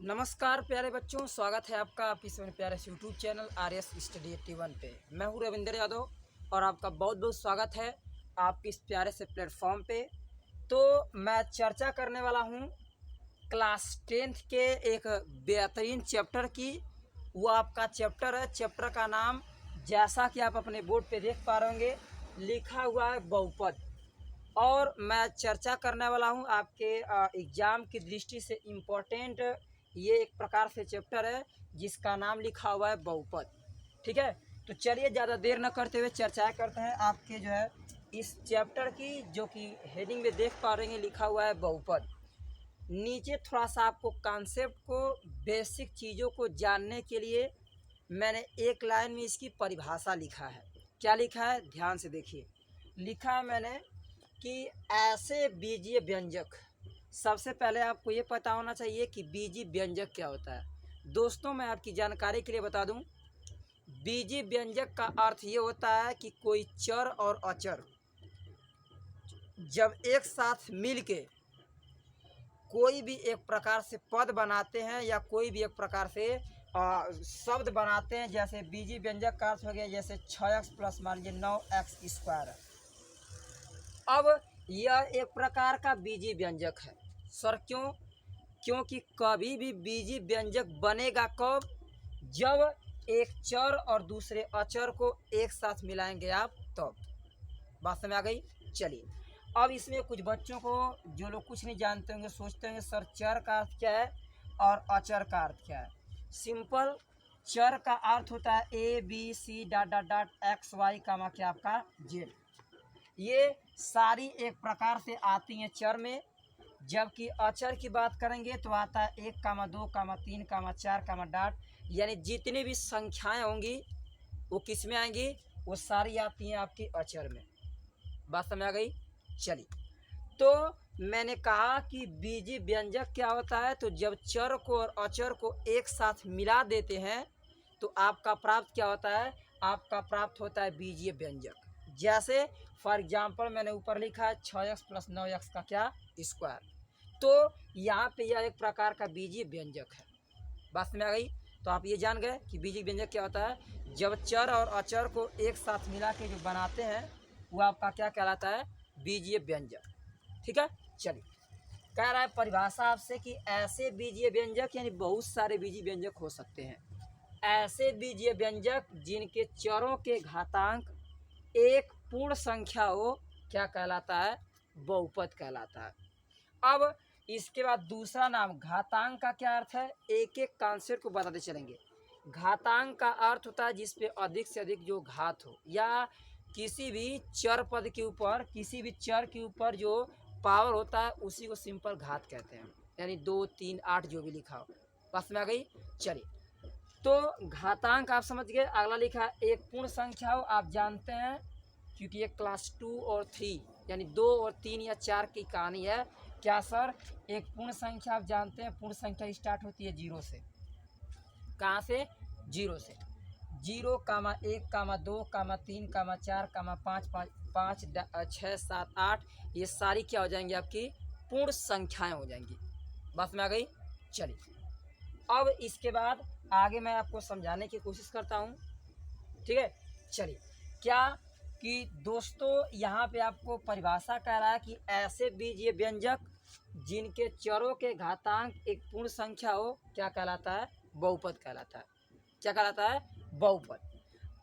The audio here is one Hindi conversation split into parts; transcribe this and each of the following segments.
नमस्कार प्यारे बच्चों, स्वागत है आपका आपकी समय प्यारे से यूट्यूब चैनल RS स्टडी 81 पे। मैं हूँ रविंद्र यादव और आपका बहुत बहुत स्वागत है आपके इस प्यारे से प्लेटफॉर्म पे। तो मैं चर्चा करने वाला हूँ क्लास 10th के एक बेहतरीन चैप्टर की। वो आपका चैप्टर है, चैप्टर का नाम जैसा कि आप अपने बोर्ड पे देख पा रहे होंगे लिखा हुआ है बहुपद। और मैं चर्चा करने वाला हूं आपके एग्ज़ाम की दृष्टि से इम्पोर्टेंट ये एक प्रकार से चैप्टर है जिसका नाम लिखा हुआ है बहुपद। ठीक है, तो चलिए ज़्यादा देर न करते हुए चर्चा करते हैं आपके जो है इस चैप्टर की, जो कि हेडिंग में देख पा रहे हैं लिखा हुआ है बहुपद। नीचे थोड़ा सा आपको कॉन्सेप्ट को, बेसिक चीज़ों को जानने के लिए मैंने एक लाइन में इसकी परिभाषा लिखा है। क्या लिखा है, ध्यान से देखिए। लिखा है मैंने कि ऐसे बीजीय व्यंजक, सबसे पहले आपको ये पता होना चाहिए कि बीजीय व्यंजक क्या होता है। दोस्तों, मैं आपकी जानकारी के लिए बता दूं, बीजीय व्यंजक का अर्थ ये होता है कि कोई चर और अचर जब एक साथ मिल के कोई भी एक प्रकार से पद बनाते हैं या कोई भी एक प्रकार से शब्द बनाते हैं। जैसे बीजीय व्यंजक का अर्थ हो गया जैसे 6x प्लस मान लीजिए 9x स्क्वायर। अब यह एक प्रकार का बीजीय व्यंजक है। सर क्यों? क्योंकि कभी भी बीजीय व्यंजक बनेगा कब? जब एक चर और दूसरे अचर को एक साथ मिलाएंगे आप तब। बात समझ आ गई? चलिए, अब इसमें कुछ बच्चों को, जो लोग कुछ नहीं जानते होंगे, सोचते होंगे सर चर का अर्थ क्या है और अचर का अर्थ क्या है। सिंपल, चर का अर्थ होता है ABC dot dot dot XY कामा क्या आपका Z। ये सारी एक प्रकार से आती हैं चर में। जबकि अचर की बात करेंगे तो आता है 1 कामा 2 कामा 3 कामा 4 कामा डॉट, यानी जितनी भी संख्याएं होंगी वो किस में आएंगी? वो सारी आती हैं आपकी अचर में। बात समझ आ गई? चलिए, तो मैंने कहा कि बीजीय व्यंजक क्या होता है, तो जब चर को और अचर को एक साथ मिला देते हैं तो आपका प्राप्त क्या होता है? आपका प्राप्त होता है बीजीय व्यंजक। जैसे फॉर एग्जाम्पल मैंने ऊपर लिखा है 6x प्लस 9x का क्या स्क्वायर। तो यहाँ पे यह एक प्रकार का बीजीय व्यंजक है। बात में आ गई? तो आप ये जान गए कि बीजीय व्यंजक क्या होता है। जब चर और अचर को एक साथ मिला के जो बनाते हैं वो आपका क्या कहलाता है? बीजीय व्यंजक। ठीक है, चलिए। कह रहा है परिभाषा आपसे कि ऐसे बीजीय व्यंजक, यानी बहुत सारे बीजीय व्यंजक हो सकते हैं। ऐसे बीजीय व्यंजक जिनके चरों के घातांक एक पूर्ण संख्या हो, क्या कहलाता है? बहुपद कहलाता है। अब इसके बाद दूसरा नाम घातांक का क्या अर्थ है, एक एक कॉन्सेप्ट को बताते चलेंगे। घातांक का अर्थ होता है जिसपे अधिक से अधिक जो घात हो, या किसी भी चर पद के ऊपर, किसी भी चर के ऊपर जो पावर होता है उसी को सिंपल घात कहते हैं। यानी 2, 3, 8 जो भी लिखा हो। बस में आ गई? चलिए, तो घातांक आप समझ गए। अगला लिखा है एक पूर्ण संख्या हो। आप जानते हैं क्योंकि ये क्लास 2 और 3 यानी 2 और 3 या 4 की कहानी है। क्या सर? एक पूर्ण संख्या आप जानते हैं, पूर्ण संख्या स्टार्ट होती है 0 से। कहाँ से? 0 से। 0 कामा 1 कामा 2 कामा 3 कामा 4 कामा 5 5 6 7 8, ये सारी क्या हो जाएंगी? आपकी पूर्ण संख्याएं हो जाएंगी। बस में आ गई? चलिए, अब इसके बाद आगे मैं आपको समझाने की कोशिश करता हूँ। ठीक है, चलिए। क्या कि दोस्तों यहाँ पे आपको परिभाषा कह रहा है कि ऐसे बीजीय व्यंजक जिनके चरों के घातांक एक पूर्ण संख्या हो, क्या कहलाता है? बहुपद कहलाता है। क्या कहलाता है? बहुपद।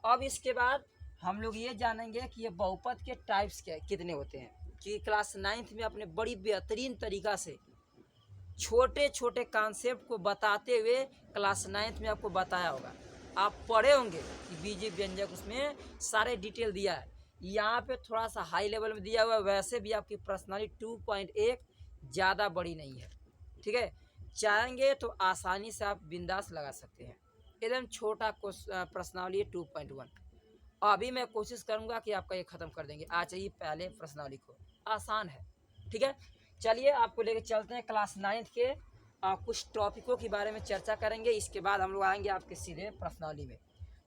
अब इसके बाद हम लोग ये जानेंगे कि ये बहुपद के टाइप्स क्या कितने होते हैं, कि क्लास 9th में अपने बड़ी बेहतरीन तरीका से छोटे छोटे कॉन्सेप्ट को बताते हुए क्लास 9th में आपको बताया होगा। आप पढ़े होंगे कि बीजीय व्यंजक, उसमें सारे डिटेल दिया है। यहाँ पे थोड़ा सा हाई लेवल में दिया हुआ है। वैसे भी आपकी पर्सनालिटी 2.1 ज़्यादा बड़ी नहीं है। ठीक है, चाहेंगे तो आसानी से आप बिंदास लगा सकते हैं। एकदम छोटा प्रश्नावली 2.1। अभी मैं कोशिश करूंगा कि आपका ये ख़त्म कर देंगे। आ चाहिए पहले प्रश्नावली को, आसान है। ठीक है, चलिए आपको लेके चलते हैं क्लास 9th के कुछ टॉपिकों के बारे में चर्चा करेंगे। इसके बाद हम लोग आएंगे आपके सीधे प्रश्नावली में।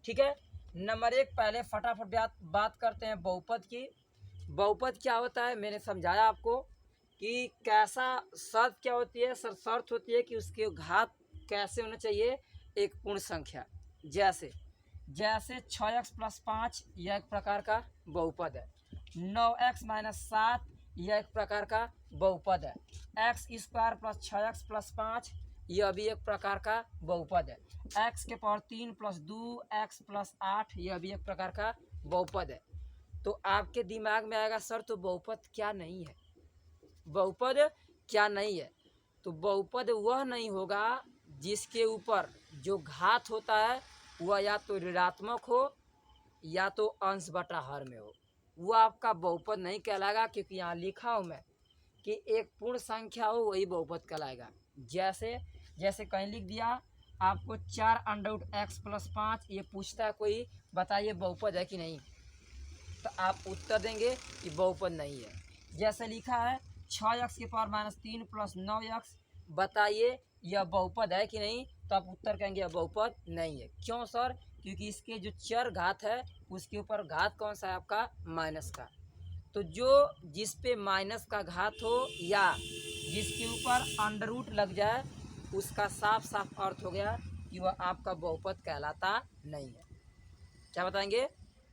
ठीक है, नंबर 1 पहले फटाफट बात करते हैं बहुपद की। बहुपद क्या होता है? मैंने समझाया आपको कि कैसा शर्त क्या होती है। शर्त होती है कि उसके घात कैसे होना चाहिए, एक पूर्ण संख्या। जैसे 6x+5 यह एक प्रकार का बहुपद है, 9x-7 यह एक प्रकार का बहुपद है, x² + 6x+5 यह भी एक प्रकार का बहुपद है, x³ + 2 x+8 यह भी एक प्रकार का बहुपद है। तो आपके दिमाग में आएगा सर तो बहुपद क्या नहीं है, बहुपद क्या नहीं है। तो बहुपद वह नहीं होगा जिसके ऊपर जो घात होता है वह या तो ऋणात्मक हो या तो अंश बटा हर में हो, वह आपका बहुपद नहीं कहलाएगा। क्योंकि यहाँ लिखा हूँ मैं कि एक पूर्ण संख्या हो वही बहुपद कहलाएगा। जैसे कहीं लिख दिया आपको 4√x+5 ये पूछता है कोई, बताइए बहुपद है कि नहीं, तो आप उत्तर देंगे कि बहुपद नहीं है। जैसे लिखा है 6x⁻³ + 9x, बताइए यह बहुपद है कि नहीं, तो आप उत्तर कहेंगे यह बहुपद नहीं है। क्यों सर, क्योंकि इसके जो चर घात है उसके ऊपर घात कौन सा है आपका, माइनस का। तो जो जिस पे माइनस का घात हो या जिसके ऊपर अंडर रूट लग जाए उसका साफ साफ अर्थ हो गया कि वह आपका बहुपद कहलाता नहीं है। क्या बताएंगे,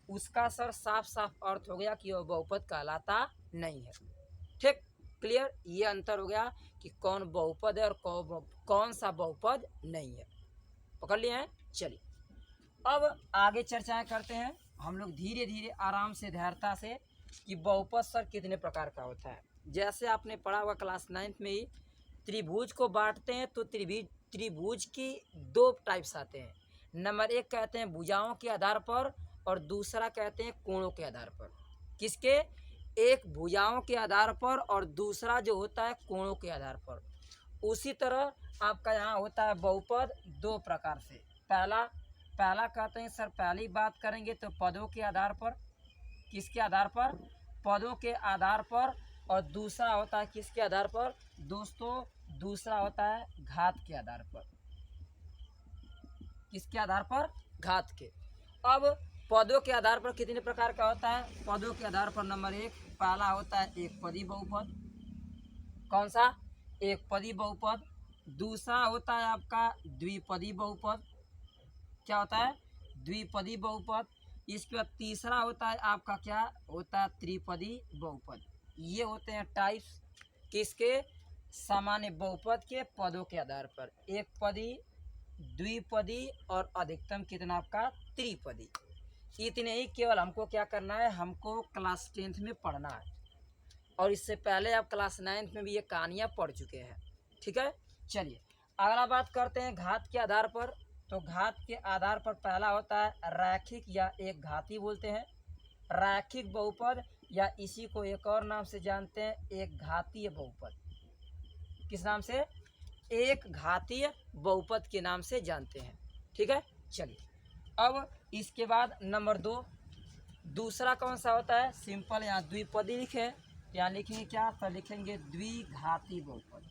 उसका सर साफ साफ अर्थ हो गया कि वह बहुपद कहलाता नहीं है। ठीक, क्लियर, ये अंतर हो गया कि कौन बहुपद है और कौन सा बहुपद नहीं है। पकड़ लिए हैं। चलिए अब आगे चर्चाएं करते हैं हम लोग धीरे धीरे आराम से धैर्यता से कि बहुपद सर कितने प्रकार का होता है। जैसे आपने पढ़ा हुआ क्लास 9th में ही, त्रिभुज को बांटते हैं तो त्रिभुज की 2 टाइप्स आते हैं। नंबर 1 कहते हैं भुजाओं के आधार पर और दूसरा कहते हैं कोणों के आधार पर। किसके, एक भुजाओं के आधार पर और दूसरा जो होता है कोणों के आधार पर। उसी तरह आपका यहाँ होता है बहुपद 2 प्रकार से। पहला कहते हैं सर, पहली बात करेंगे तो पदों के आधार पर। किसके आधार पर, पदों के आधार पर। और दूसरा होता है किसके आधार पर दोस्तों, दूसरा होता है घात के आधार पर। किसके आधार पर, घात के। अब पदों के आधार पर कितने प्रकार का होता है, पदों के आधार पर नंबर 1 पहला होता है एक पदी बहुपद। कौन सा, एक पदी बहुपद। दूसरा होता है आपका द्विपदी बहुपद। क्या होता है, द्विपदी बहुपद। इसके बाद तीसरा होता है आपका क्या होता है, त्रिपदी बहुपद। ये होते हैं टाइप्स किसके, सामान्य बहुपद के पदों के आधार पर। एक पदी, द्विपदी और अधिकतम कितना आपका, त्रिपदी। इतने ही केवल हमको क्या करना है, हमको क्लास 10th में पढ़ना है। और इससे पहले आप क्लास 9th में भी ये कहानियाँ पढ़ चुके हैं। ठीक है, चलिए अगला बात करते हैं घात के आधार पर। तो घात के आधार पर पहला होता है रैखिक या एक घाती बोलते हैं, रैखिक बहुपद, या इसी को एक और नाम से जानते हैं एक घातीय बहुपद। किस नाम से, एक घातीय बहुपद के नाम से जानते हैं। ठीक है, चलिए अब इसके बाद नंबर 2 दूसरा कौन सा होता है, सिंपल यहाँ द्विपदी लिखे, यहाँ लिखेंगे क्या, तो लिखेंगे द्विघाती बहुपद।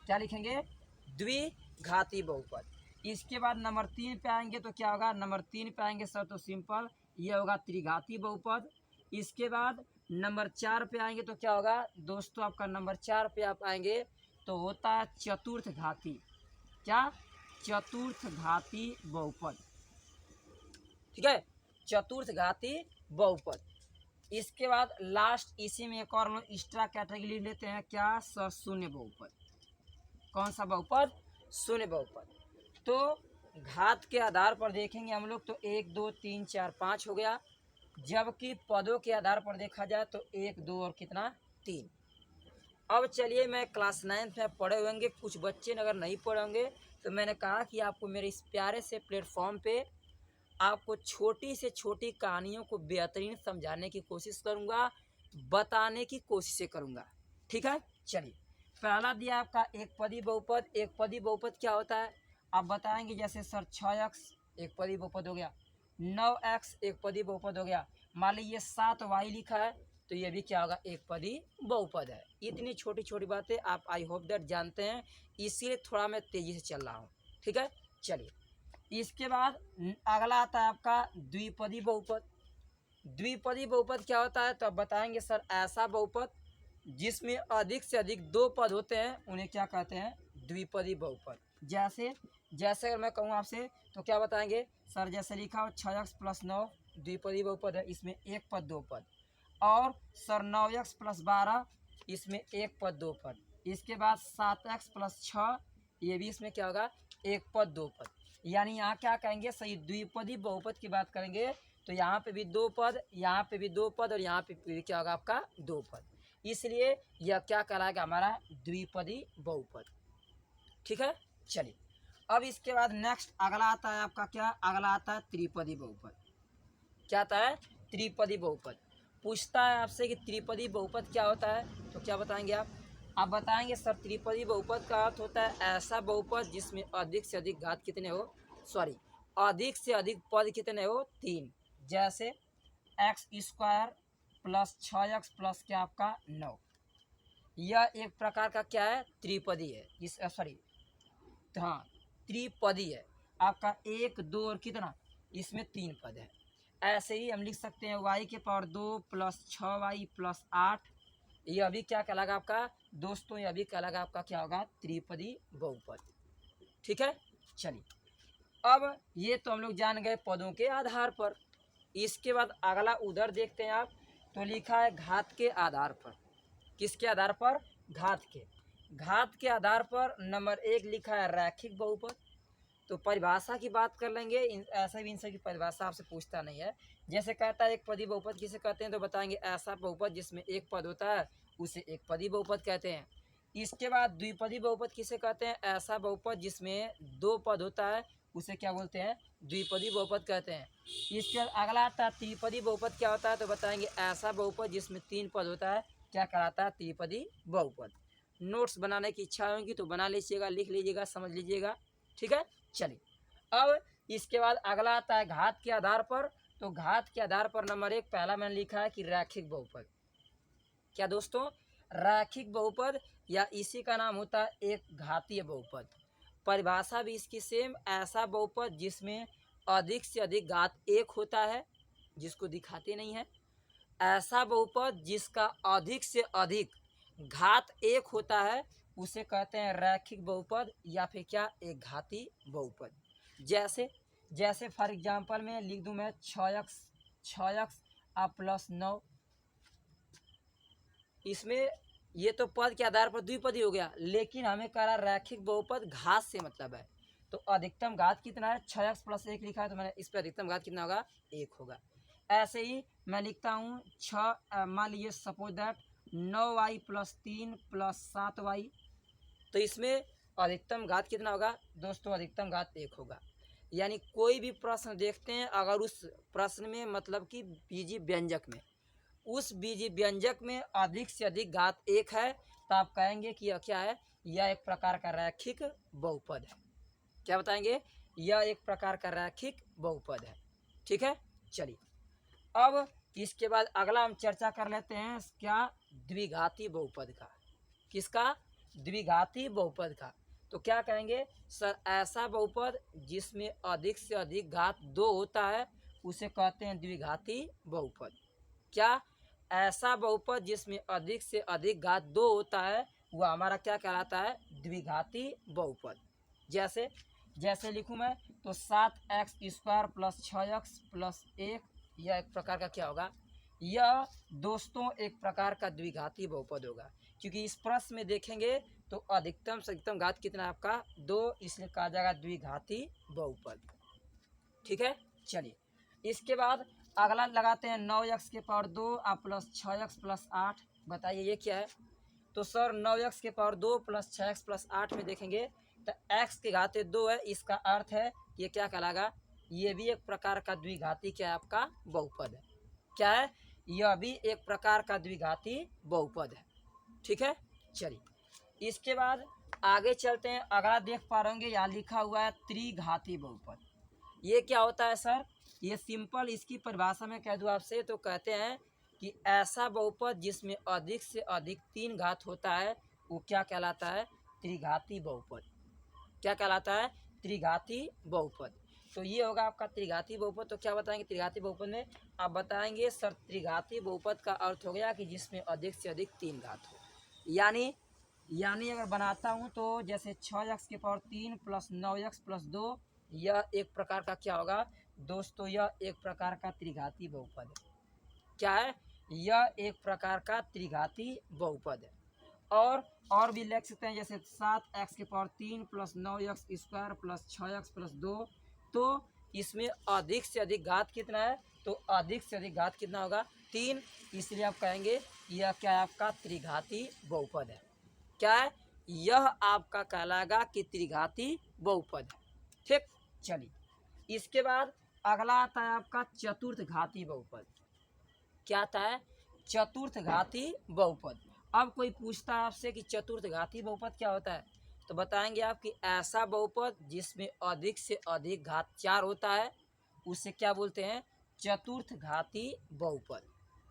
क्या लिखेंगे, द्विघाती बहुपद। इसके बाद नंबर 3 पे आएंगे तो क्या होगा, नंबर 3 पे आएंगे सर तो सिंपल ये होगा त्रिघाती बहुपद। इसके बाद नंबर 4 पे आएंगे तो क्या होगा दोस्तों, आपका नंबर 4 पे आप आएंगे तो होता है चतुर्थ घाती। क्या, चतुर्थ घाती बहुपद। ठीक है, चतुर्थ घाती बहुपद। इसके बाद लास्ट इसी में एक और हम लोग एक्स्ट्रा कैटेगरी लेते हैं क्या, शून्य बहुपद। कौन सा बहुपद, शून्य बहुपद। तो घात के आधार पर देखेंगे हम लोग तो 1 2 3 4 5 हो गया, जबकि पदों के आधार पर देखा जाए तो 1 2 और कितना 3। अब चलिए मैं क्लास 9th में पढ़े होंगे, कुछ बच्चे अगर नहीं पढ़े होंगे तो मैंने कहा कि आपको मेरे इस प्यारे से प्लेटफॉर्म पे आपको छोटी से छोटी कहानियों को बेहतरीन समझाने की कोशिश करूँगा, बताने की कोशिश करूँगा। ठीक है, चलिए पहला दिया आपका एक पदी बहुपद। एक पदी बहुपद क्या होता है आप बताएंगे, जैसे सर 6x एक पदी बहुपद हो गया, 9x एक पदी बहुपद हो गया, मान लीजिए 7y लिखा है तो ये भी क्या होगा, एक पदी बहुपद है। इतनी छोटी छोटी बातें आप आई होप दैट जानते हैं, इसीलिए थोड़ा मैं तेज़ी से चल रहा हूँ। ठीक है, चलिए इसके बाद अगला आता है आपका द्विपदी बहुपद। द्विपदी बहुपद क्या होता है तो आप बताएंगे सर ऐसा बहुपद जिसमें अधिक से अधिक 2 पद होते हैं उन्हें क्या कहते हैं, द्विपदी बहुपद। जैसे जैसे अगर मैं कहूँ आपसे तो क्या बताएंगे सर, जैसे लिखा हो 6x+9 द्विपदी बहुपद है, इसमें एक पद दो पद। और सर 9x+12 इसमें एक पद दो पद। इसके बाद 7x+6 ये भी इसमें क्या होगा, एक पद दो पद। यानी यहाँ क्या कहेंगे, सही द्विपदी बहुपद की बात करेंगे तो यहाँ पे भी दो पद, यहाँ पे भी दो पद और यहाँ पे भी क्या होगा आपका दो पद। इसलिए यह क्या कहलाएगा हमारा द्विपदी बहुपद। ठीक है, चलिए अब इसके बाद नेक्स्ट अगला आता है आपका क्या, अगला आता है त्रिपदी बहुपद। क्या आता है, त्रिपदी बहुपद। पूछता है आपसे कि त्रिपदी बहुपद क्या होता है, तो क्या बताएंगे आप बताएंगे सर त्रिपदी बहुपद का अर्थ होता है ऐसा बहुपद जिसमें अधिक से अधिक घात कितने हो, सॉरी अधिक से अधिक पद कितने हो, तीन। जैसे x² प्लस 6x प्लस क्या आपका 9, यह एक प्रकार का क्या है, त्रिपदी है। इस सॉरी हाँ त्रिपदी है आपका, एक दो और कितना, इसमें तीन पद है। ऐसे ही हम लिख सकते हैं y के पावर 2 प्लस 6y प्लस 8, यह भी क्या कहलाएगा आपका दोस्तों, यह भी कहलाएगा आपका क्या होगा, त्रिपदी बहुपद। ठीक है, चलिए अब ये तो हम लोग जान गए पदों के आधार पर। इसके बाद अगला उधर देखते हैं आप, तो लिखा है घात के आधार पर। किसके आधार पर, घात के आधार पर नंबर 1 लिखा है रैखिक बहुपद। तो परिभाषा की बात कर लेंगे, ऐसे भी इनसे की परिभाषा आपसे पूछता नहीं है। जैसे कहता है एक पदी बहुपद किसे कहते हैं, तो बताएंगे ऐसा बहुपद जिसमें एक पद होता है उसे एक पदी बहुपद कहते हैं। इसके बाद द्विपदी बहुपद किसे कहते हैं, ऐसा बहुपद जिसमें दो पद होता है उसे क्या बोलते हैं, द्विपदी बहुपद कहते हैं। इसके बाद अगला आता है त्रिपदी बहुपद क्या होता है, तो बताएंगे ऐसा बहुपद जिसमें तीन पद होता है क्या कहलाता है, त्रिपदी बहुपद। नोट्स बनाने की इच्छा होगी तो बना लीजिएगा, लिख लीजिएगा, समझ लीजिएगा। ठीक है, चलिए अब इसके बाद अगला आता है घात के आधार पर। तो घात के आधार पर नंबर 1 पहला मैंने लिखा है कि रैखिक बहुपद। क्या दोस्तों, रैखिक बहुपद या इसी का नाम होता है एक घातीय बहुपद। परिभाषा भी इसकी सेम, ऐसा बहुपद जिसमें अधिक से अधिक घात एक होता है, जिसको दिखाते नहीं है। ऐसा बहुपद जिसका अधिक से अधिक घात एक होता है उसे कहते हैं रैखिक बहुपद या फिर क्या, एक घाती बहुपद। जैसे जैसे फॉर एग्जांपल में लिख दूं मैं 6x प्लस 9, इसमें ये तो पद के आधार पर द्विपदी हो गया, लेकिन हमें कह रहा रैखिक बहुपद घात से मतलब है। तो अधिकतम घात कितना है, 6x प्लस 1 लिखा है, तो मैंने इस पर अधिकतम घात कितना होगा, 1 होगा। ऐसे ही मैं लिखता हूँ मान लीजिए suppose that 9y plus 3 plus 7y, तो इसमें अधिकतम घात कितना होगा दोस्तों, अधिकतम घात 1 होगा। यानी कोई भी प्रश्न देखते हैं, अगर उस प्रश्न में मतलब कि बीजी व्यंजक में, उस बीजी व्यंजक में अधिक से अधिक घात 1 है, तो आप कहेंगे कि यह क्या है, यह एक प्रकार का रैखिक बहुपद है। क्या बताएंगे, यह एक प्रकार का रैखिक बहुपद है। ठीक है, चलिए अब इसके बाद अगला हम चर्चा कर लेते हैं क्या, द्विघाती बहुपद का। किसका, द्विघाती बहुपद का। तो क्या कहेंगे सर, ऐसा बहुपद जिसमें अधिक से अधिक घात 2 होता है उसे कहते हैं द्विघाती बहुपद। क्या, ऐसा बहुपद जिसमें अधिक से अधिक घात 2 होता है वह हमारा क्या कहलाता है, द्विघाती बहुपद। जैसे जैसे लिखूँ मैं तो 7x² प्लस 6x प्लस 1, यह एक प्रकार का क्या होगा, यह दोस्तों एक प्रकार का द्विघाती बहुपद होगा। क्योंकि इस प्रश्न में देखेंगे तो अधिकतम से अधिकतम घात कितना है आपका, 2, इसलिए कहा जाएगा द्विघाती बहुपद। ठीक है, चलिए इसके बाद अगला लगाते हैं 9x के पावर 2 प्लस 6x प्लस 8। बताइए ये क्या है, तो सर 9x के पावर 2 प्लस 6x प्लस 8 में देखेंगे तो x के घाते 2 है, इसका अर्थ है ये क्या कहलाएगा, ये भी एक प्रकार का द्विघाती क्या है आपका बहुपद है। क्या है, यह भी एक प्रकार का द्विघाती बहुपद है। ठीक है, चलिए इसके बाद आगे चलते हैं। अगला देख पा रहे होंगे यहाँ लिखा हुआ है त्रिघाती बहुपद। ये क्या होता है सर, ये सिंपल इसकी परिभाषा में कह दूँ आपसे तो कहते हैं कि ऐसा बहुपद जिसमें अधिक से अधिक 3 घात होता है वो क्या कहलाता है, त्रिघाती बहुपद। क्या कहलाता है, त्रिघाती बहुपद। तो ये होगा आपका त्रिघाती बहुपद। तो क्या बताएंगे त्रिघाती बहुपद में, आप बताएंगे सर त्रिघाती बहुपद का अर्थ हो गया कि जिसमें अधिक से अधिक 3 घात हो। यानी अगर बनाता हूँ तो जैसे 6x³ प्लस 9x प्लस 2, यह एक प्रकार का क्या होगा दोस्तों, यह एक प्रकार का त्रिघाती बहुपद है। क्या है? यह एक प्रकार का त्रिघाती बहुपद है। और भी लिख सकते हैं जैसे 7x³ plus 9x² plus 6x plus 2। तो इसमें अधिक से अधिक घात कितना है? तो अधिक से अधिक घात कितना होगा? 3। इसलिए आप कहेंगे यह क्या है? आपका त्रिघाती बहुपद है। क्या है? यह आपका कहलाएगा कि त्रिघाती बहुपद है। ठीक, चलिए इसके बाद अगला आता है आपका चतुर्थ घाती बहुपद। क्या आता है? चतुर्थ घाती बहुपद। अब कोई पूछता है आपसे कि चतुर्थ घाती बहुपद क्या होता है, तो बताएंगे आप कि ऐसा बहुपद जिसमें अधिक से अधिक घात 4 होता है उसे क्या बोलते हैं? चतुर्थ घाती बहुपद।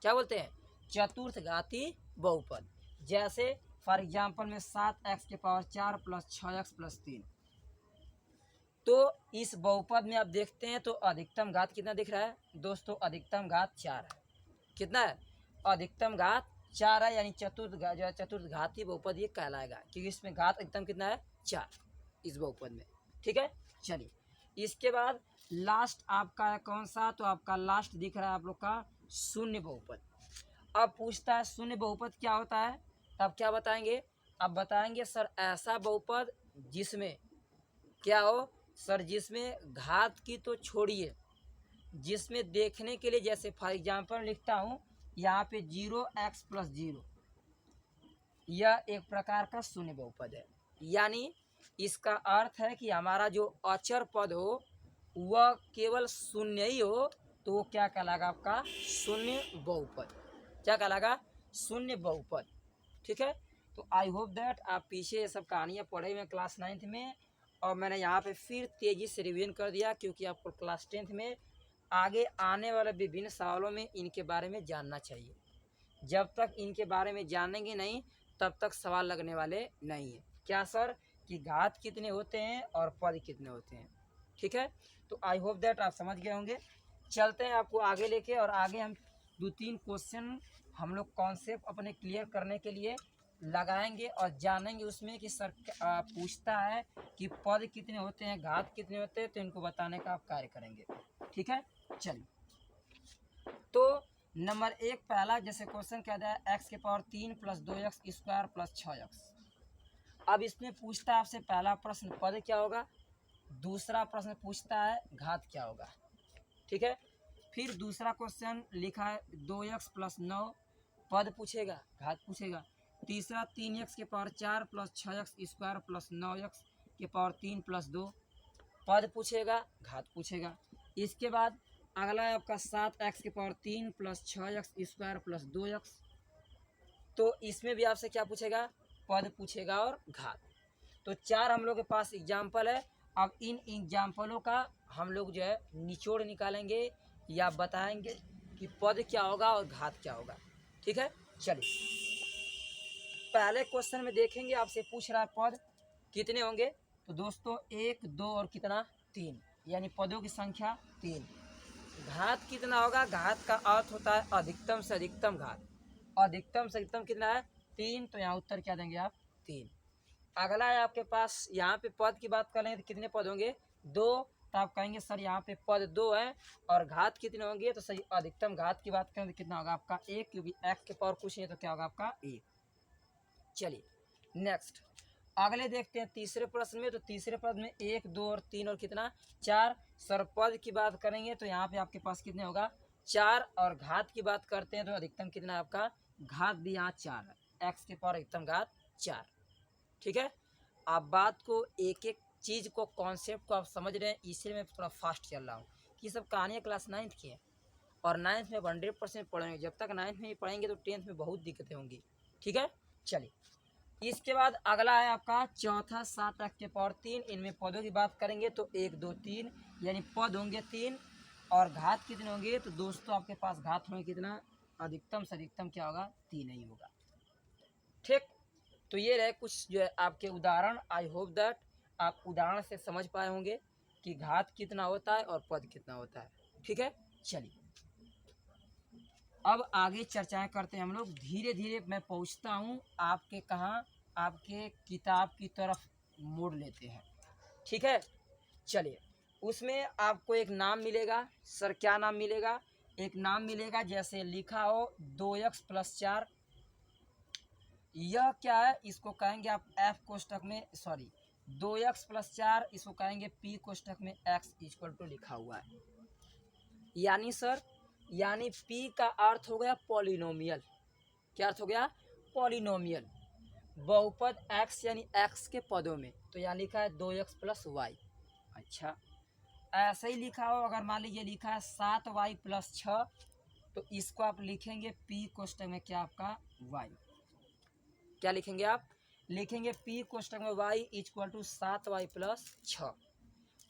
क्या बोलते हैं? चतुर्थ घाती बहुपद। जैसे फॉर एग्जाम्पल में 7x⁴ प्लस 6x प्लस 3। तो इस बहुपद में आप देखते हैं तो अधिकतम घात कितना दिख रहा है दोस्तों? अधिकतम घात 4 है। कितना है? अधिकतम घात 4 है, यानी चतुर्थ घाती बहुपद ये कहलाएगा क्योंकि इसमें घात अधिकतम कितना है? 4 इस बहुपद में। ठीक है, चलिए इसके बाद लास्ट आपका है कौन सा? तो आपका लास्ट दिख रहा है आप लोग का शून्य बहुपद। अब पूछता है शून्य बहुपद क्या होता है, तब क्या बताएंगे? अब बताएंगे सर ऐसा बहुपद जिसमें क्या हो सर? जिसमें घात की तो छोड़िए, जिसमें देखने के लिए जैसे फॉर एग्जाम्पल लिखता हूँ यहाँ पे 0x प्लस 0, यह एक प्रकार का शून्य बहुपद है। यानी इसका अर्थ है कि हमारा जो अचर पद हो वह केवल शून्य ही हो, तो वो क्या कहलाएगा? आपका शून्य बहुपद। क्या कहलाएगा? शून्य बहुपद। ठीक है, तो आई होप दैट आप पीछे ये सब कहानियाँ पढ़े हुए क्लास 9th में, और मैंने यहाँ पे फिर तेज़ी से रिवीजन कर दिया क्योंकि आपको क्लास 10th में आगे आने वाले विभिन्न सवालों में इनके बारे में जानना चाहिए। जब तक इनके बारे में जानेंगे नहीं तब तक सवाल लगने वाले नहीं है। क्या सर? कि घात कितने होते हैं और पद कितने होते हैं। ठीक है, तो आई होप दैट आप समझ गए होंगे। चलते हैं आपको आगे लेके, और आगे हम 2-3 क्वेश्चन हम लोग कॉन्सेप्ट अपने क्लियर करने के लिए लगाएंगे और जानेंगे उसमें कि सर पूछता है कि पद कितने होते हैं, घात कितने होते हैं, तो इनको बताने का आप कार्य करेंगे। ठीक है, चलिए तो नंबर 1 पहला जैसे क्वेश्चन कहता है x³ plus 2x² plus 6x। अब इसमें पूछता है आपसे पहला प्रश्न पद क्या होगा, दूसरा प्रश्न पूछता है घात क्या होगा। ठीक है, फिर दूसरा क्वेश्चन लिखा है 2x प्लस 9, पद पूछेगा घात पूछेगा। तीसरा 3x⁴ plus 6x² plus 9x⁴ plus 2, पद पूछेगा घात पूछेगा। इसके बाद अगला है आपका 7x⁴ plus 6x² plus 2x। तो इसमें भी आपसे क्या पूछेगा? पद पूछेगा और घात। तो 4 हम लोग के पास एग्जाम्पल है। अब इन एग्जाम्पलों का हम लोग जो है निचोड़ निकालेंगे या बताएंगे कि पद क्या होगा और घात क्या होगा। ठीक है, चलिए पहले क्वेश्चन में देखेंगे आपसे पूछ रहा है पद कितने होंगे, तो दोस्तों 1 2 और कितना 3, यानी पदों की संख्या 3। घात कितना होगा? घात का अर्थ होता है अधिकतम से अधिकतम घात। अधिकतम से अधिकतम कितना है? 3। तो यहाँ उत्तर क्या देंगे आप? 3। अगला है आपके पास यहाँ पे पद की बात करें तो कितने पद होंगे? 2। तो आप कहेंगे सर यहाँ पे पद 2 है और घात कितने होंगे? तो सही अधिकतम घात की बात करें तो कितना होगा आपका? 1, क्योंकि x के पावर कुछ नहीं है तो क्या होगा आपका? 1। चलिए नेक्स्ट अगले देखते हैं तीसरे प्रश्न में। तो तीसरे प्रश्न में 1 2 और 3 और कितना 4। सर पद की बात करेंगे तो यहाँ पे आपके पास कितने होगा? 4। और घात की बात करते हैं तो अधिकतम कितना है आपका? घात भी यहाँ 4 है, x के पावर अधिकतम घात 4। ठीक है, आप बात को एक एक चीज़ को कॉन्सेप्ट को आप समझ रहे हैं, इसलिए मैं थोड़ा फास्ट चल रहा हूँ कि सब कहानियाँ क्लास 9th की हैं और 9th में 100% पढ़ेंगे। जब तक 9th में ही पढ़ेंगे तो 10th में बहुत दिक्कतें होंगी। ठीक है, चलिए इसके बाद अगला है आपका चौथा 7x⁴। इनमें पदों की बात करेंगे तो 1 2 3, यानी पद होंगे 3 और घात कितने होंगे? तो दोस्तों आपके पास घात होंगे कितना? अधिकतम से अधिकतम क्या होगा? 3 ही होगा। ठीक, तो ये रहे कुछ जो है आपके उदाहरण। आई होप दैट आप उदाहरण से समझ पाए होंगे कि घात कितना होता है और पद कितना होता है। ठीक है, चलिए अब आगे चर्चाएं करते हैं हम लोग। धीरे धीरे मैं पहुंचता हूं आपके कहाँ आपके किताब की तरफ मोड़ लेते हैं। ठीक है, चलिए उसमें आपको एक नाम मिलेगा। सर क्या नाम मिलेगा? एक नाम मिलेगा जैसे लिखा हो 2x+4। यह क्या है? इसको कहेंगे आप एफ कोष्टक में, सॉरी 2x+4 इसको कहेंगे पी कोष्टक में x इक्वल टू लिखा हुआ है। यानी सर, यानी पी का अर्थ हो गया पॉलिनोमियल। क्या अर्थ हो गया? पॉलिनोमियल, बहुपद x यानी x के पदों में। तो यहाँ लिखा है 2x+y। अच्छा, ऐसे ही लिखा हो अगर मान लीजिए लिखा है 7y+6, तो इसको आप लिखेंगे पी कोष्टक में क्या आपका y। क्या लिखेंगे आप? लिखेंगे पी कोष्टक में y इक्वल टू 7y+6।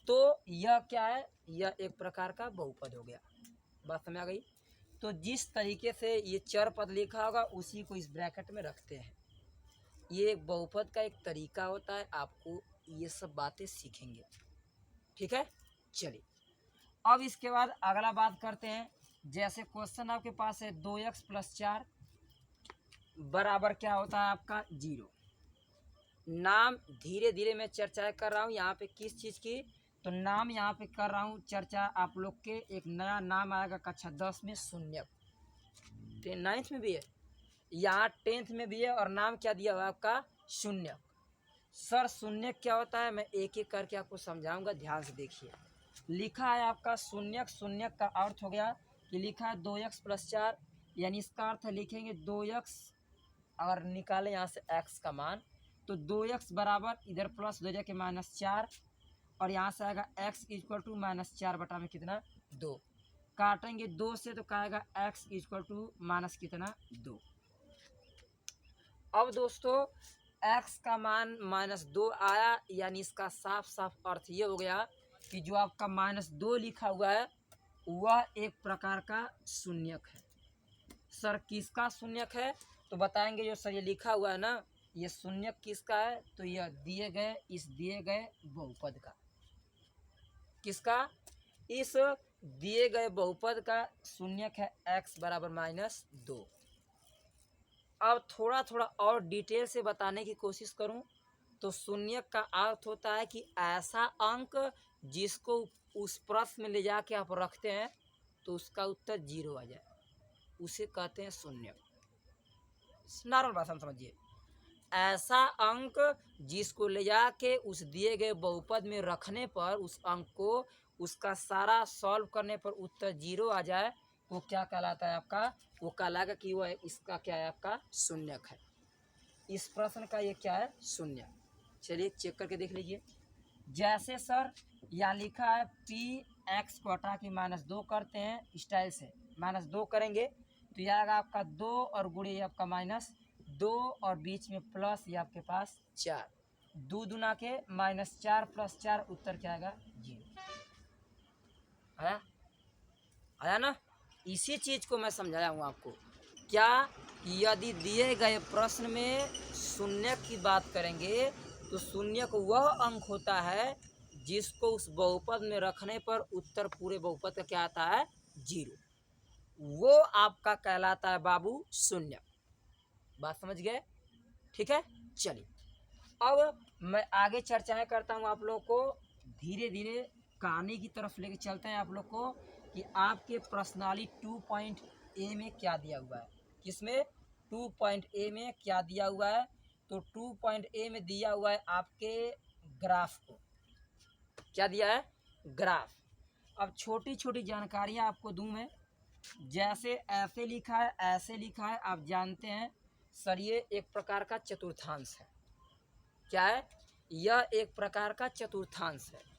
तो यह क्या है? यह एक प्रकार का बहुपद हो गया। बात समझ आ गई? तो जिस तरीके से ये चर पद लिखा होगा उसी को इस ब्रैकेट में रखते हैं। ये बहुपद का एक तरीका होता है, आपको ये सब बातें सीखेंगे। ठीक है, चलिए अब इसके बाद अगला बात करते हैं। जैसे क्वेश्चन आपके पास है 2x+4 बराबर क्या होता है आपका 0। नाम धीरे धीरे मैं चर्चा कर रहा हूँ यहाँ पे किस चीज़ की, तो नाम यहाँ पे कर रहा हूँ चर्चा आप लोग के। एक नया नाम आएगा कक्षा 10 में शून्यक, 9th में भी है, यहाँ 10th में भी है, और नाम क्या दिया हुआ आपका शून्यक। सर शून्यक क्या होता है मैं एक एक करके आपको समझाऊंगा, ध्यान से देखिए। लिखा है आपका शून्यक, शून्यक का अर्थ हो गया कि लिखा है 2x+4, यानी इसका अर्थ लिखेंगे 2x, अगर निकालें यहाँ से x का मान तो 2x बराबर इधर प्लस 2 जाके -4, और यहाँ से आएगा x इक्वल टू -4 बटा में कितना 2। काटेंगे 2 से तो कहेगा x इक्वल टू माइनस कितना 2। अब दोस्तों x का मान -2 आया, यानी इसका साफ साफ अर्थ ये हो गया कि जो आपका -2 लिखा हुआ है वह एक प्रकार का शून्यक है। सर किसका शून्यक है? तो बताएंगे जो सर ये लिखा हुआ है ना, ये शून्यक किसका है? तो यह दिए गए इस दिए गए बहुपद का। किसका? इस दिए गए बहुपद का शून्यक है x बराबर -2। अब थोड़ा थोड़ा और डिटेल से बताने की कोशिश करूं तो शून्यक का अर्थ होता है कि ऐसा अंक जिसको उस प्रश्न में ले जाके आप रखते हैं तो उसका उत्तर 0 आ जाए, उसे कहते हैं शून्यक। नॉर्मल भाषा में समझिए, ऐसा अंक जिसको ले जाके उस दिए गए बहुपद में रखने पर उस अंक को उसका सारा सॉल्व करने पर उत्तर 0 आ जाए, वो क्या कहलाता है आपका? वो कहलाएगा कि वह इसका क्या है आपका शून्यक है। इस प्रश्न का ये क्या है? शून्य। चलिए चेक करके देख लीजिए। जैसे सर यहाँ लिखा है पी एक्स को हटा के -2 करते हैं स्टाइल से, -2 करेंगे तो यह आएगा आपका 2 और गुणे आपका -2 और बीच में प्लस ये आपके पास 4, 2 दूना के -4 + 4 उत्तर क्या आएगा 0। आया? आया ना? इसी चीज़ को मैं समझाया हूँ आपको। क्या? यदि दिए गए प्रश्न में शून्य की बात करेंगे तो शून्यक वह अंक होता है जिसको उस बहुपद में रखने पर उत्तर पूरे बहुपद का क्या आता है 0, वो आपका कहलाता है बाबू शून्य। बात समझ गए? ठीक है, चलिए अब मैं आगे चर्चाएं करता हूं आप लोगों को। धीरे धीरे कहानी की तरफ लेके चलते हैं आप लोग को कि आपके प्रश्नावली 2.a में क्या दिया हुआ है। किसमें? 2.a में क्या दिया हुआ है? तो 2.a में दिया हुआ है आपके ग्राफ को। क्या दिया है? ग्राफ। अब छोटी छोटी जानकारियां आपको दूं मैं। जैसे ऐसे लिखा है, ऐसे लिखा है, आप जानते हैं सर ये एक प्रकार का चतुर्थांश है। क्या है? यह एक प्रकार का चतुर्थांश है।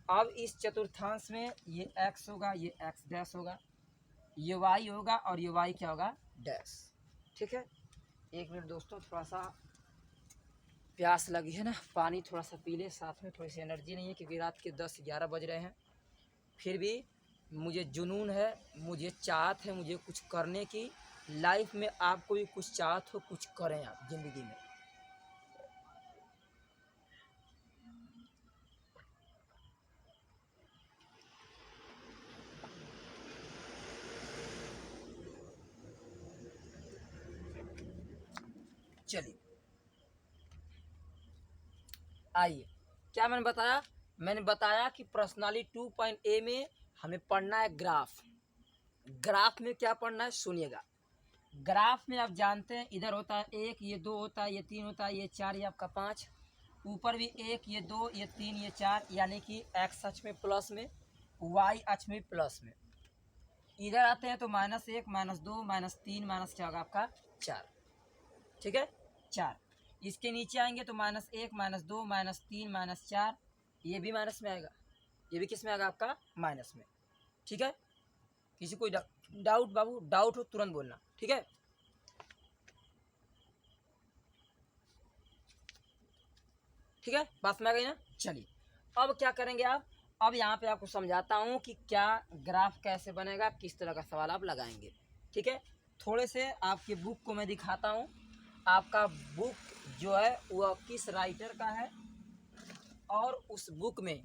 अब इस चतुर्थांश में ये x होगा, ये x डैश होगा, ये y होगा और ये y क्या होगा डैश। ठीक है, एक मिनट दोस्तों, थोड़ा सा प्यास लगी है ना, पानी थोड़ा सा पी ले, साथ में थोड़ी सी एनर्जी नहीं है क्योंकि रात के 10-11 बज रहे हैं। फिर भी मुझे जुनून है, मुझे चाहत है मुझे कुछ करने की। लाइफ में आपको भी कुछ चाहत हो, कुछ करें आप ज़िंदगी में। चलिए आइए, क्या मैंने बताया कि प्रश्नावली 2.a में हमें पढ़ना है ग्राफ। ग्राफ में क्या पढ़ना है सुनिएगा। ग्राफ में आप जानते हैं इधर होता है 1, ये 2 होता है, ये 3 होता है, ये 4, ये आपका 5, ऊपर भी 1, ये 2, ये 3, ये 4, यानी कि एक्स अक्ष में प्लस में, वाई अक्ष में प्लस में। इधर आते हैं तो -1, -2, -3, -4 होगा आपका 4। ठीक है, 4। इसके नीचे आएंगे तो -1, -2, -3, -4, ये भी माइनस में आएगा, ये भी किस में आएगा आपका माइनस में। ठीक है, किसी कोई डाउट बाबू, डाउट हो तुरंत बोलना। ठीक है, ठीक है, बात में आ गई ना। चलिए अब क्या करेंगे आप, अब यहाँ पे आपको समझाता हूँ कि क्या ग्राफ कैसे बनेगा, किस तरह का सवाल आप लगाएंगे। ठीक है, थोड़े से आपके बुक को मैं दिखाता हूँ। आपका बुक जो है वह किस राइटर का है और उस बुक में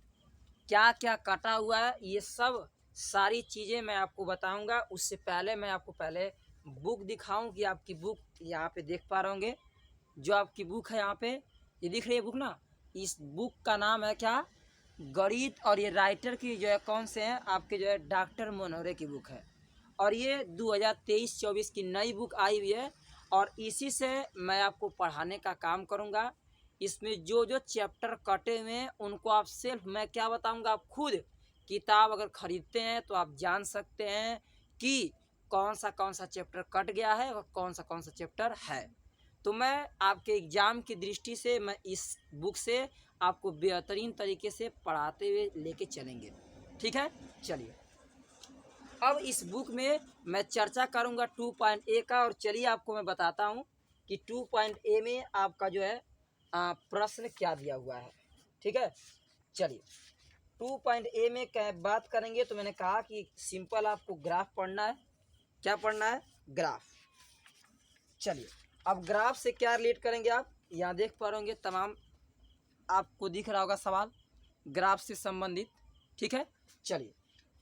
क्या क्या कटा हुआ है, ये सब सारी चीज़ें मैं आपको बताऊंगा। उससे पहले मैं आपको पहले बुक दिखाऊं कि आपकी बुक यहाँ पे देख पा रहे होंगे। जो आपकी बुक है यहाँ पे, ये दिख रही है बुक ना, इस बुक का नाम है क्या, गणित। और ये राइटर की जो है कौन से हैं आपके, जो है डॉक्टर मनोहरे की बुक है। और ये 2023-24 की नई बुक आई हुई है और इसी से मैं आपको पढ़ाने का काम करूँगा। इसमें जो जो चैप्टर कटे हुए हैं उनको आप सिर्फ मैं क्या बताऊंगा, आप खुद किताब अगर ख़रीदते हैं तो आप जान सकते हैं कि कौन सा चैप्टर कट गया है और कौन सा चैप्टर है। तो मैं आपके एग्ज़ाम की दृष्टि से मैं इस बुक से आपको बेहतरीन तरीके से पढ़ाते हुए लेके चलेंगे। ठीक है, चलिए अब इस बुक में मैं चर्चा करूंगा 2.a का। और चलिए आपको मैं बताता हूं कि 2.a में आपका जो है प्रश्न क्या दिया हुआ है। ठीक है, चलिए 2.a में क्या बात करेंगे तो मैंने कहा कि सिंपल आपको ग्राफ पढ़ना है। क्या पढ़ना है, ग्राफ। चलिए अब ग्राफ से क्या रिलेट करेंगे आप, यहाँ देख पा रहे होंगे तमाम आपको दिख रहा होगा सवाल ग्राफ से संबंधित। ठीक है, चलिए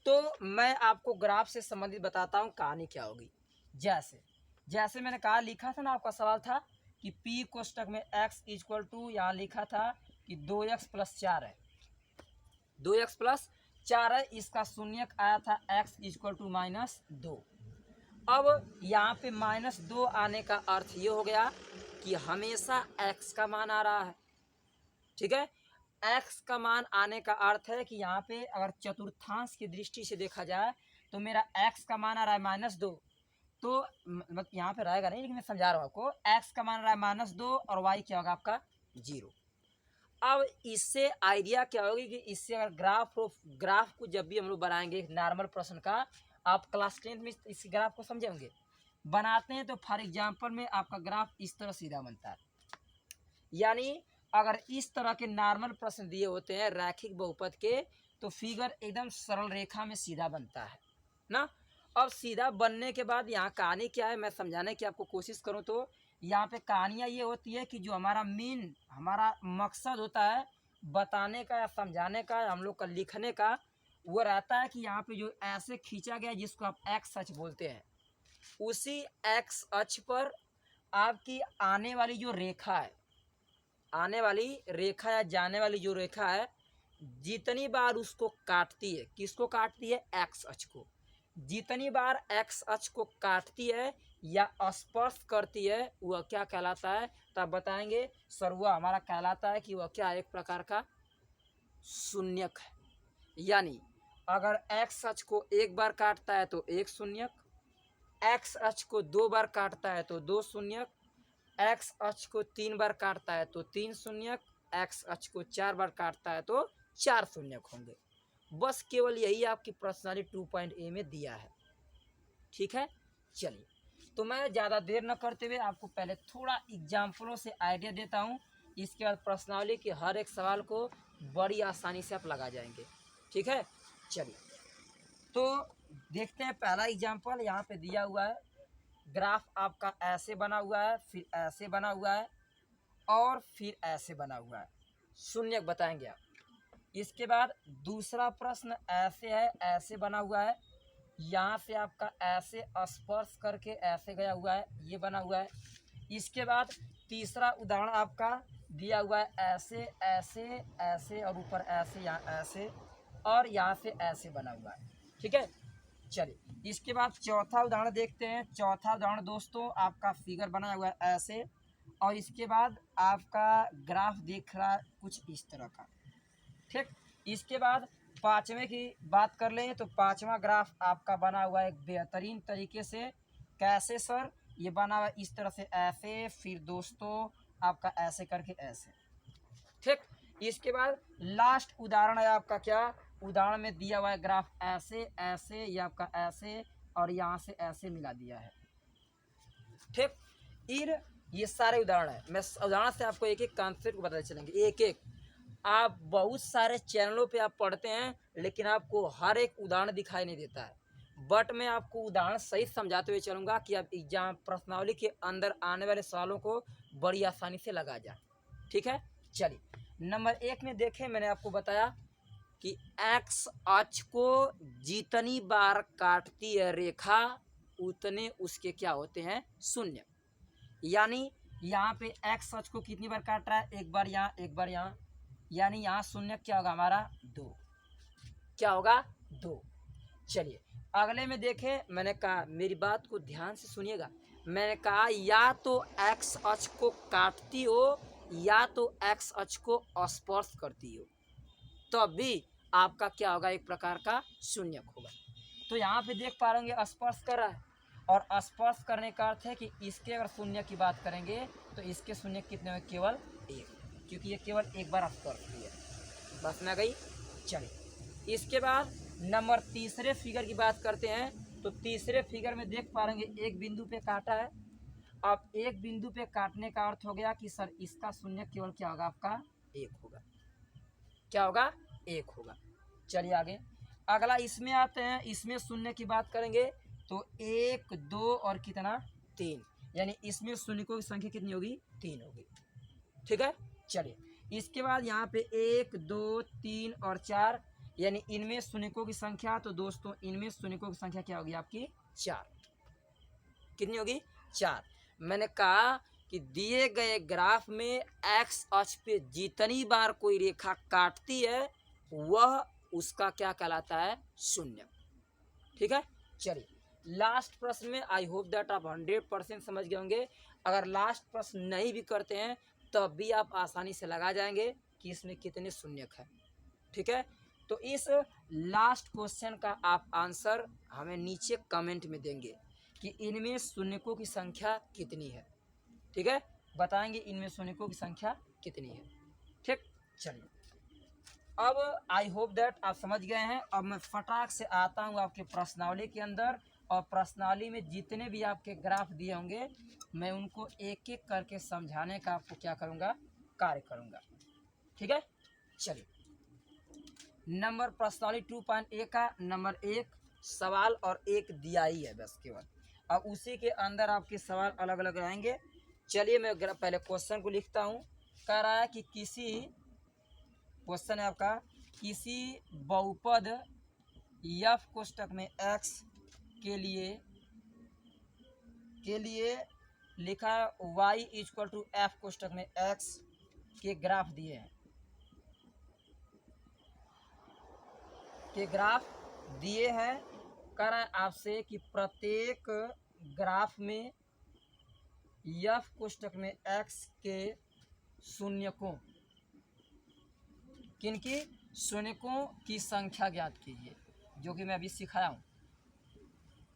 तो मैं आपको ग्राफ से संबंधित बताता हूँ कहानी क्या होगी। जैसे मैंने कहा, लिखा था ना आपका सवाल था कि P कोष्टक में x इक्वल टू, यहाँ लिखा था कि 2x + 4 है, 2x + 4 है। इसका शून्यक आया था x इक्वल टू -2। अब यहाँ पे -2 आने का अर्थ ये हो गया कि हमेशा x का मान आ रहा है। ठीक है, x का मान आने का अर्थ है कि यहाँ पे अगर चतुर्थांश की दृष्टि से देखा जाए तो मेरा x का मान आ रहा है -2, तो मतलब यहाँ पे रहेगा नहीं, लेकिन मैं समझा रहा हूँ आपको। x का मान आ रहा है -2 और y क्या होगा आपका 0। अब इससे आइडिया क्या होगी कि इससे अगर ग्राफ को जब भी हम लोग बनाएंगे एक नॉर्मल प्रश्न का, आप क्लास 10th में इस ग्राफ को समझे होंगे, बनाते हैं तो फॉर एग्जाम्पल में आपका ग्राफ इस तरह सीधा बनता है। यानी अगर इस तरह के नॉर्मल प्रश्न दिए होते हैं रैखिक बहुपद के, तो फिगर एकदम सरल रेखा में सीधा बनता है ना। अब सीधा बनने के बाद यहाँ कहानी क्या है मैं समझाने की आपको कोशिश करूँ तो यहाँ पे कहानियाँ ये होती है कि जो हमारा मकसद होता है बताने का या समझाने का, हम लोग का लिखने का, वो रहता है कि यहाँ पे जो ऐसे खींचा गया जिसको आप एक्स अक्ष बोलते हैं, उसी एक्स अक्ष पर आपकी आने वाली जो रेखा है, आने वाली रेखा या जाने वाली जो रेखा है, जितनी बार उसको काटती है, किसको काटती है, एक्स अक्ष को, जितनी बार एक्स अक्ष को काटती है या स्पर्श करती है वह क्या कहलाता है, तब बताएंगे सर। वह हमारा कहलाता है कि वह क्या एक प्रकार का शून्यक है। यानी अगर एक्स अक्ष को एक बार काटता है तो एक शून्यक, एक्स अक्ष को 2 बार काटता है तो 2 शून्यक, एक्स अक्ष को 3 बार काटता है तो 3 शून्यक, एक्स अक्ष को 4 बार काटता है तो 4 शून्यक होंगे। बस केवल यही आपकी प्रश्नावली 2.a में दिया है। ठीक है, चलिए तो मैं ज़्यादा देर न करते हुए आपको पहले थोड़ा एग्जाम्पलों से आइडिया देता हूँ। इसके बाद प्रश्नावली के हर एक सवाल को बड़ी आसानी से आप लगा जाएंगे। ठीक है, चलिए तो देखते हैं पहला एग्जाम्पल यहाँ पे दिया हुआ है। ग्राफ आपका ऐसे बना हुआ है, फिर ऐसे बना हुआ है और फिर ऐसे बना हुआ है, शून्यक बताएंगे आप। इसके बाद दूसरा प्रश्न ऐसे है, ऐसे बना हुआ है, यहाँ से आपका ऐसे स्पर्श करके ऐसे गया हुआ है, ये बना हुआ है। इसके बाद तीसरा उदाहरण आपका दिया हुआ है ऐसे ऐसे ऐसे और ऊपर ऐसे, यहाँ ऐसे और यहाँ से ऐसे बना हुआ है। ठीक है, चलिए इसके बाद चौथा उदाहरण देखते हैं। चौथा उदाहरण दोस्तों आपका फिगर बनाया हुआ है ऐसे, और इसके बाद आपका ग्राफ दिख रहा है कुछ इस तरह का। ठीक, इसके बाद पाँचवें की बात कर लें तो पाँचवा ग्राफ आपका बना हुआ है एक बेहतरीन तरीके से। कैसे सर? ये बना हुआ इस तरह से ऐसे, फिर दोस्तों आपका ऐसे करके ऐसे। ठीक, इसके बाद लास्ट उदाहरण है आपका क्या? उदाहरण में दिया हुआ है ग्राफ ऐसे ऐसे, ये आपका ऐसे और यहाँ से ऐसे मिला दिया है। ठीक, ये सारे उदाहरण है। मैं उदाहरण से आपको एक एक कॉन्सेप्ट को बताते चलेंगे, एक एक। आप बहुत सारे चैनलों पे आप पढ़ते हैं लेकिन आपको हर एक उदाहरण दिखाई नहीं देता है, बट मैं आपको उदाहरण सही समझाते हुए चलूँगा कि आप एग्जाम प्रश्नावली के अंदर आने वाले सवालों को बड़ी आसानी से लगा जाए। ठीक है, चलिए नंबर 1 में देखें, मैंने आपको बताया कि एक्स अक्ष को जितनी बार काटती है रेखा उतने उसके क्या होते हैं? शून्य। यानी यहाँ पे एक्स अक्ष को कितनी बार काट रहा है? एक बार यहाँ, एक बार यहाँ, यानी यहाँ शून्य क्या होगा हमारा? 2। क्या होगा? 2। चलिए अगले में देखें, मैंने कहा मेरी बात को ध्यान से सुनिएगा। मैंने कहा या तो एक्स अक्ष को काटती हो या तो एक्स अक्ष को स्पर्श करती हो, तब भी आपका क्या होगा? एक प्रकार का शून्यक होगा। तो यहाँ पे देख पा रहे स्पर्श कर रहा है, और स्पर्श करने का अर्थ है कि इसके अगर शून्य की बात करेंगे तो इसके शून्य कितने होंगे? केवल 1, क्योंकि ये केवल एक बार स्पर्श किया है। बस में गई। चलिए इसके बाद नंबर तीसरे फिगर की बात करते हैं। तो तीसरे फिगर में देख पा रहे एक बिंदु पे काटा है। अब एक बिंदु पे काटने का अर्थ हो गया कि सर इसका शून्य केवल क्या होगा? आपका 1 होगा। क्या होगा? 1 होगा। चलिए आगे अगला इसमें आते हैं। इसमें शून्य की बात करेंगे तो 1 2 और कितना? 3, यानी इसमें शून्यकों की संख्या कितनी होगी? 3 होगी। ठीक है, चलिए इसके बाद यहाँ पे 1 2 3 और 4, यानी इनमें शून्यकों की संख्या, तो दोस्तों इनमें शून्यकों की संख्या क्या होगी? आपकी 4। कितनी होगी? 4। मैंने कहा कि दिए गए ग्राफ में एक्स अक्ष पे जितनी बार कोई रेखा काटती है वह उसका क्या कहलाता है? शून्य। ठीक है, चलिए लास्ट प्रश्न में आई होप दैट आप 100% समझ गए होंगे। अगर लास्ट प्रश्न नहीं भी करते हैं तब भी आप आसानी से लगा जाएंगे कि इसमें कितने शून्यक हैं। ठीक है, तो इस लास्ट क्वेश्चन का आप आंसर हमें नीचे कमेंट में देंगे कि इनमें शून्यकों की संख्या कितनी है। ठीक है, बताएंगे इनमें शून्यकों की संख्या कितनी है। ठीक, चलिए अब आई होप दैट आप समझ गए हैं। अब मैं फटाक से आता हूँ आपके प्रश्नावली के अंदर, और प्रश्नावली में जितने भी आपके ग्राफ दिए होंगे मैं उनको एक एक करके समझाने का आपको क्या करूँगा? कार्य करूँगा। ठीक है, चलिए नंबर प्रश्नावली 2.a का नंबर 1 सवाल और एक दिया ही है बस केवल। अब उसी के अंदर आपके सवाल अलग अलग रहेंगे। चलिए मैं पहले क्वेश्चन को लिखता हूँ। कह रहा है कि किसी क्वेश्चन है आपका, किसी बहुपद f कोष्टक में x के लिए लिखा y इक्वल टू f कोष्टक में x के ग्राफ दिए हैं, कह रहा है आपसे कि प्रत्येक ग्राफ में f कोष्टक में x के शून्यकों, किनकी? शून्यकों की संख्या ज्ञात कीजिए, जो कि मैं अभी सिखाया हूँ।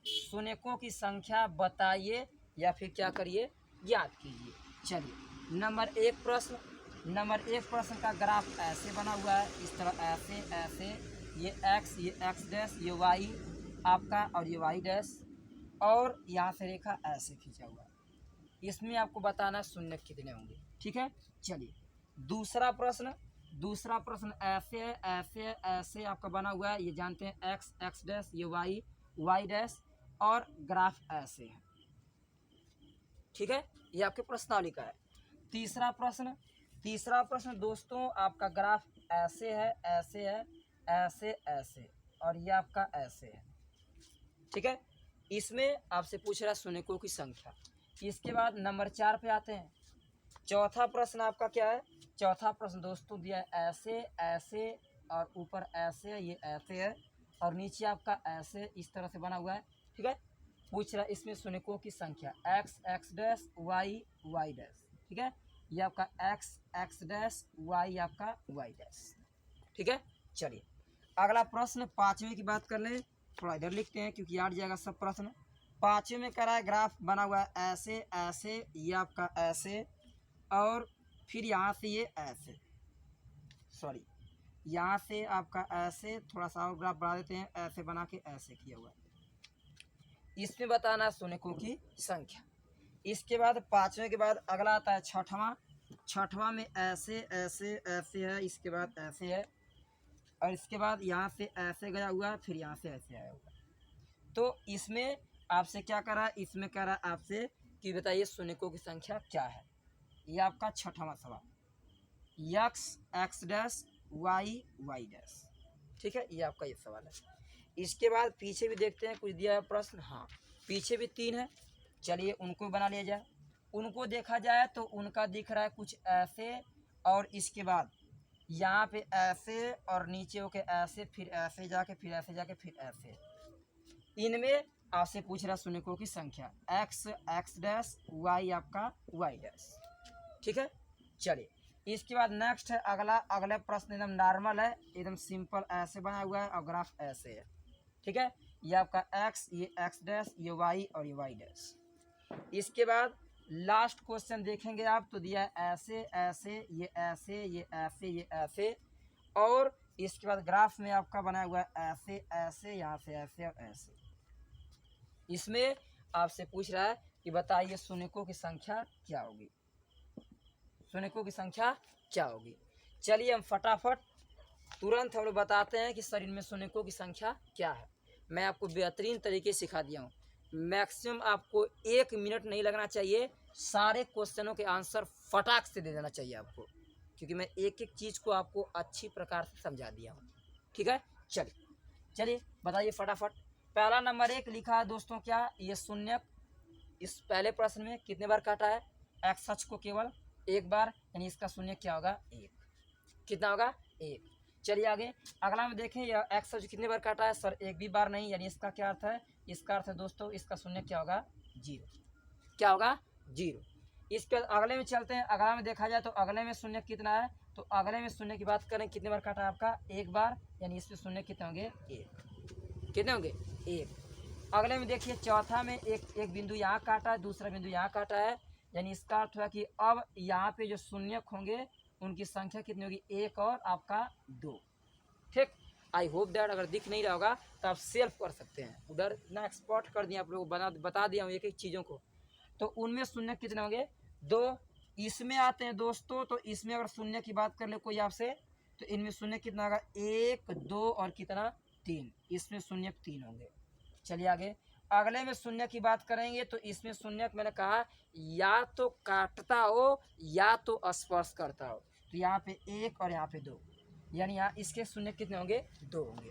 शून्यकों की संख्या बताइए या फिर क्या करिए? ज्ञात कीजिए। चलिए नंबर 1 प्रश्न का ग्राफ ऐसे बना हुआ है, इस तरह ऐसे ऐसे, ये x, ये x डैश, ये y आपका और ये y डैश, और यहाँ से रेखा ऐसे खींचा हुआ है। इसमें आपको बताना शून्य कितने होंगे। ठीक है, चलिए दूसरा प्रश्न ऐसे है ऐसे ऐसे आपका बना हुआ है, ये जानते हैं x x डैश, ये y डैश, और ग्राफ ऐसे है। ठीक है, ये आपके प्रश्नावली का है। तीसरा प्रश्न दोस्तों आपका ग्राफ ऐसे है ऐसे है ऐसे ऐसे, और ये आपका ऐसे है। ठीक है, इसमें आपसे पूछ रहा है शून्यकों की संख्या। इसके बाद नंबर 4 पे आते हैं। चौथा प्रश्न आपका क्या है? चौथा प्रश्न दोस्तों दिया है ऐसे ऐसे और ऊपर ऐसे, ये ऐसे है और नीचे आपका ऐसे इस तरह से बना हुआ है। ठीक है, पूछ रहा है इसमें शून्यकों की संख्या x x dash y y dash. ठीक है, ये आपका एक्स एक्स डैश वाई आपका वाई डैश। ठीक है, चलिए अगला प्रश्न पाँचवें की बात कर लें। थोड़ा इधर लिखते हैं क्योंकि याद जाएगा सब प्रश्न। पाँचवें में कह रहा है ग्राफ बना हुआ है ऐसे ऐसे, ये आपका ऐसे और फिर यहाँ से ये ऐसे, सॉरी यहाँ से आपका ऐसे, थोड़ा सा और ग्राफ बढ़ा देते हैं, ऐसे बना के ऐसे किया हुआ है। इसमें बताना है शून्यकों की संख्या। इसके बाद पाँचवें के बाद अगला आता है छठवां। छठवां में ऐसे ऐसे ऐसे है, इसके बाद ऐसे है और इसके बाद यहाँ से ऐसे गया हुआ है, फिर यहाँ से ऐसे आया हुआ है। तो इसमें आपसे क्या करा है? इसमें कह रहा है आपसे कि बताइए शून्यकों की संख्या क्या है। ये आपका छठवां सवाल, x x dash y y dash. ठीक है, ये आपका ये सवाल है। इसके बाद पीछे भी देखते हैं कुछ दिया है प्रश्न। हाँ, पीछे भी 3 है, चलिए उनको बना लिया जाए। उनको देखा जाए तो उनका दिख रहा है कुछ ऐसे और इसके बाद यहाँ पे ऐसे और नीचे होके ऐसे, फिर ऐसे जाके, फिर ऐसे जाके, फिर ऐसे। इनमें आपसे पूछ रहा शून्यकों की संख्या एक्स एक्स डैश वाई आपका वाई डैश। ठीक है, चलिए इसके बाद नेक्स्ट है अगला। अगला प्रश्न एकदम नॉर्मल है, एकदम सिंपल, ऐसे बना हुआ है और ग्राफ ऐसे है। ठीक है, ये आपका एक्स, ये एक्स डैश, ये वाई और ये वाई डैश। इसके बाद लास्ट क्वेश्चन देखेंगे आप तो दिया है ऐसे ऐसे, ये ऐसे, ये ऐसे, ये ऐसे और इसके बाद ग्राफ में आपका बना हुआ है ऐसे ऐसे, यहाँ से ऐसे और ऐसे। इसमें आपसे पूछ रहा है कि बताइए शून्यकों की संख्या क्या होगी। शून्यकों की संख्या क्या होगी? चलिए हम फटाफट तुरंत हम लोग बताते हैं कि शरीर में शून्यकों की संख्या क्या है। मैं आपको बेहतरीन तरीके से सिखा दिया हूँ। मैक्सिमम आपको 1 मिनट नहीं लगना चाहिए, सारे क्वेश्चनों के आंसर फटाक से दे देना चाहिए आपको, क्योंकि मैं एक एक चीज़ को आपको अच्छी प्रकार से समझा दिया हूँ। ठीक है, चलिए चलिए बताइए फटाफट। पहला नंबर 1 लिखा है दोस्तों क्या? ये शून्य इस पहले प्रश्न में कितने बार काटा है? एक्स अक्ष को केवल 1 बार, यानी इसका शून्य क्या होगा? 1। कितना होगा? 1। चलिए आगे अगला में देखें, यह एक्स अक्ष कितने बार काटा है? सर 1 भी बार नहीं, यानी इसका क्या अर्थ है? इसका अर्थ है दोस्तों इसका शून्य क्या होगा? 0। क्या होगा? 0। इसके बाद अगले में चलते हैं। अगला में देखा जाए तो अगले में शून्य कितना है? तो अगले में शून्य की बात करें, कितने बार काटा है आपका? 1 बार, यानी इसमें शून्य कितने होंगे? 1। कितने होंगे? 1। अगले में देखिए चौथा में एक बिंदु यहाँ काटा है, दूसरा बिंदु यहाँ काटा है, यानी इसका अर्थ हुआ कि अब यहाँ पे जो शून्यक होंगे उनकी संख्या कितनी होगी? 1 और आपका 2। ठीक, आई होप दैट अगर दिख नहीं रहा होगा तो आप सेल्फ कर सकते हैं। उधर इतना एक्सपर्ट कर दिया आप लोगों को, बता दिया हूँ एक एक चीज़ों को। तो उनमें शून्य कितने होंगे? 2। इसमें आते हैं दोस्तों, तो इसमें अगर शून्य की बात कर ले कोई आपसे, तो इनमें शून्य कितना होगा? 1 2 और कितना? 3। इसमें शून्य 3 होंगे। चलिए आगे अगले में शून्य की बात करेंगे, तो इसमें शून्य मैंने कहा या तो काटता हो या तो स्पर्श करता हो। तो यहाँ पे 1 और यहाँ पे 2, यानी यहाँ इसके शून्य कितने होंगे? 2 होंगे।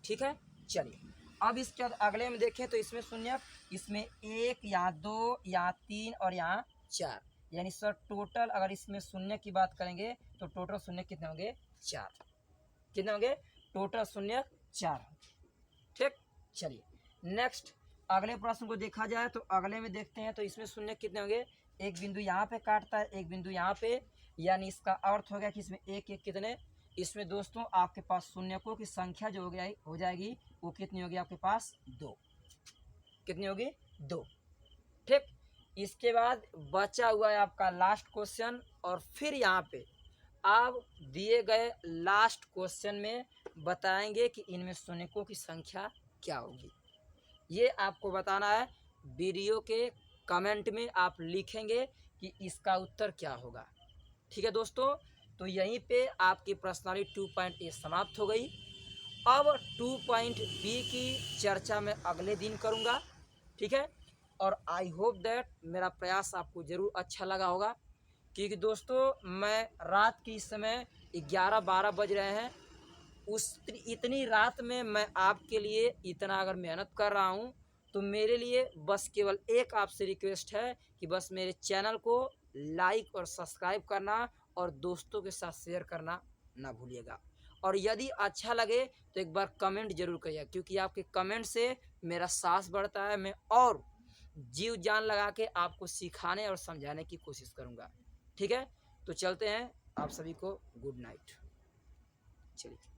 ठीक है, चलिए अब इसके बाद अगले में देखें तो इसमें शून्य, इसमें 1, यहाँ 2, यहाँ 3 और यहाँ 4, यानी सर टोटल अगर इसमें शून्य की बात करेंगे तो टोटल शून्य कितने होंगे? 4। कितने होंगे? टोटल शून्य 4। ठीक, चलिए नेक्स्ट अगले प्रश्न को देखा जाए तो अगले में देखते हैं तो इसमें शून्य कितने होंगे? एक बिंदु यहाँ पे काटता है, एक बिंदु यहाँ पे, यानी इसका अर्थ हो गया कि इसमें 1 1 कितने? इसमें दोस्तों आपके पास शून्यकों की संख्या जो हो जाएगी वो कितनी होगी आपके पास? 2। कितनी होगी? 2। ठीक, इसके बाद बचा हुआ है आपका लास्ट क्वेश्चन, और फिर यहाँ पे आप दिए गए लास्ट क्वेश्चन में बताएंगे कि इनमें शून्यकों की संख्या क्या होगी। ये आपको बताना है। वीडियो के कमेंट में आप लिखेंगे कि इसका उत्तर क्या होगा। ठीक है दोस्तों, तो यहीं पे आपकी प्रश्नावली 2.A समाप्त हो गई। अब 2.B की चर्चा मैं अगले दिन करूँगा। ठीक है, और आई होप दैट मेरा प्रयास आपको ज़रूर अच्छा लगा होगा, क्योंकि दोस्तों मैं रात के इस समय 11-12 बज रहे हैं, इतनी रात में मैं आपके लिए इतना अगर मेहनत कर रहा हूँ, तो मेरे लिए बस केवल एक आपसे रिक्वेस्ट है कि बस मेरे चैनल को लाइक और सब्सक्राइब करना और दोस्तों के साथ शेयर करना ना भूलिएगा। और यदि अच्छा लगे तो एक बार कमेंट जरूर करिएगा, क्योंकि आपके कमेंट से मेरा साहस बढ़ता है, मैं और जीव जान लगा के आपको सिखाने और समझाने की कोशिश करूँगा। ठीक है, तो चलते हैं, आप सभी को गुड नाइट। चलिए।